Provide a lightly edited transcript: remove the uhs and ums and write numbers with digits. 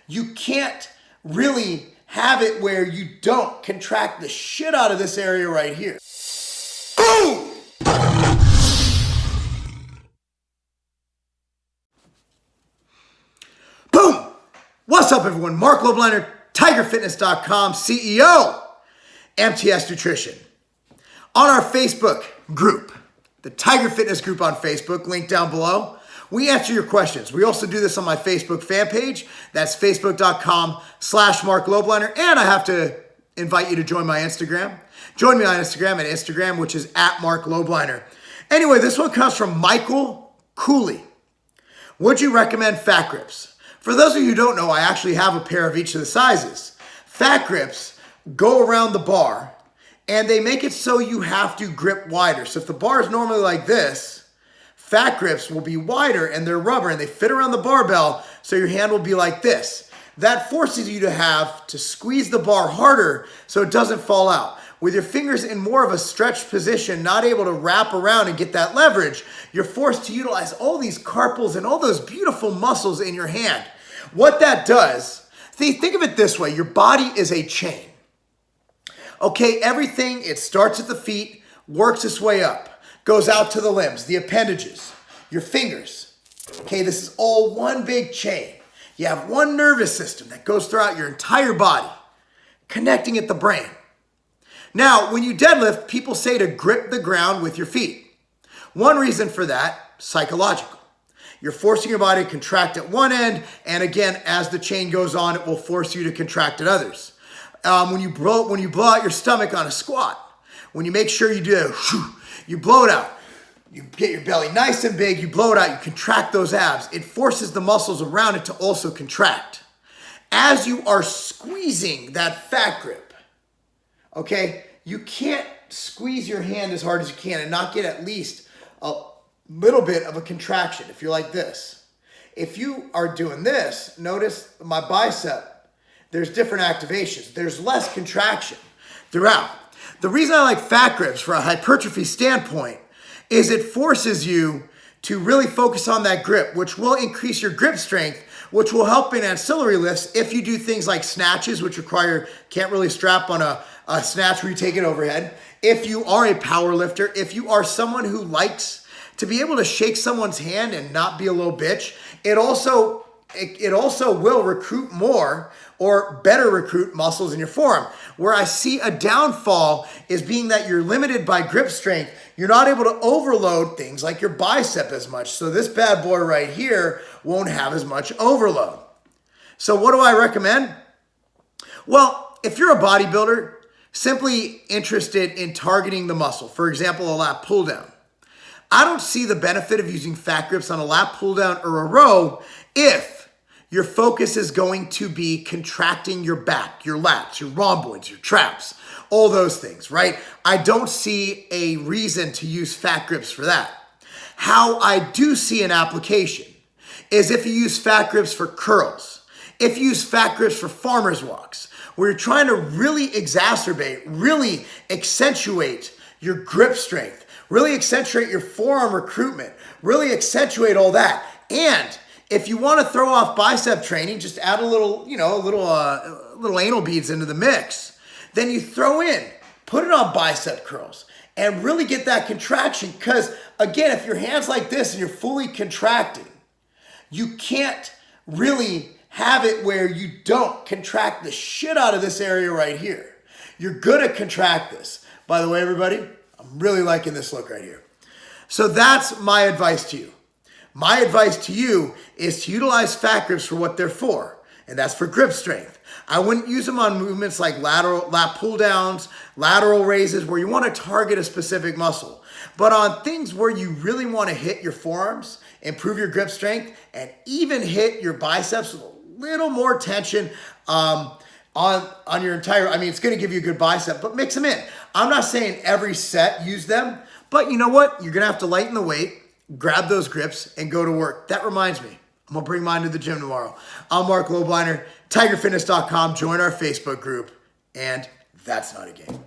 you can't really have it where you don't contract the shit out of this area right here. Boom! Boom! What's up, everyone? Marc Lobliner, TigerFitness.com, CEO, MTS Nutrition. On our Facebook group, the Tiger Fitness group on Facebook, link down below, we answer your questions. We also do this on my Facebook fan page. That's facebook.com/Marc Lobliner. And I have to invite you to join my Instagram. Join me on Instagram, which is @Marc Lobliner. Anyway, this one comes from Michael Cooley. Would you recommend Fat Gripz? For those of you who don't know, I actually have a pair of each of the sizes. Fat Gripz go around the bar, and they make it so you have to grip wider. So if the bar is normally like this, Fat Gripz will be wider, and they're rubber, and they fit around the barbell, so your hand will be like this. That forces you to have to squeeze the bar harder so it doesn't fall out. With your fingers in more of a stretched position, not able to wrap around and get that leverage, you're forced to utilize all these carpals and all those beautiful muscles in your hand. What that does, think of it this way, your body is a chain. Okay, everything, it starts at the feet, works its way up, goes out to the limbs, the appendages, your fingers. Okay, this is all one big chain. You have one nervous system that goes throughout your entire body, connecting at the brain. Now, when you deadlift, people say to grip the ground with your feet. One reason for that, psychological. You're forcing your body to contract at one end, and again, as the chain goes on, it will force you to contract at others. When you blow out your stomach on a squat, when you make sure you do that, you blow it out. You get your belly nice and big, you blow it out, you contract those abs. It forces the muscles around it to also contract. As you are squeezing that fat grip, okay, you can't squeeze your hand as hard as you can and not get at least a little bit of a contraction if you're like this. If you are doing this, notice my bicep, there's different activations. There's less contraction throughout. The reason I like Fat Gripz from a hypertrophy standpoint is it forces you to really focus on that grip, which will increase your grip strength, which will help in ancillary lifts if you do things like snatches, which require, can't really strap on a snatch where you take it overhead. If you are a power lifter, if you are someone who likes to be able to shake someone's hand and not be a little bitch, it also will recruit more or better recruit muscles in your forearm. Where I see a downfall is being that you're limited by grip strength. You're not able to overload things like your bicep as much. So this bad boy right here won't have as much overload. So what do I recommend? Well, if you're a bodybuilder, simply interested in targeting the muscle, for example, a lat pull down, I don't see the benefit of using Fat Gripz on a lat pull down or a row if your focus is going to be contracting your back, your lats, your rhomboids, your traps, all those things, right? I don't see a reason to use Fat Gripz for that. How I do see an application is if you use Fat Gripz for curls, if you use Fat Gripz for farmer's walks, where you're trying to really exacerbate, really accentuate your grip strength, really accentuate your forearm recruitment, really accentuate all that. And if you want to throw off bicep training, just add a little, little anal beads into the mix. Then you throw in, put it on bicep curls and really get that contraction. Because again, if your hand's like this and you're fully contracting, you can't really have it where you don't contract the shit out of this area right here. You're gonna contract this. By the way, everybody, I'm really liking this look right here. So that's my advice to you. My advice to you is to utilize Fat Gripz for what they're for, and that's for grip strength. I wouldn't use them on movements like lat pull downs, lateral raises, where you want to target a specific muscle. But on things where you really want to hit your forearms, improve your grip strength, and even hit your biceps with a little more tension on your entire, it's going to give you a good bicep, but mix them in. I'm not saying every set use them, but you know what? You're going to have to lighten the weight, grab those grips, and go to work. That reminds me, I'm going to bring mine to the gym tomorrow. I'm Marc Lobliner, TigerFitness.com. Join our Facebook group, and that's not a game.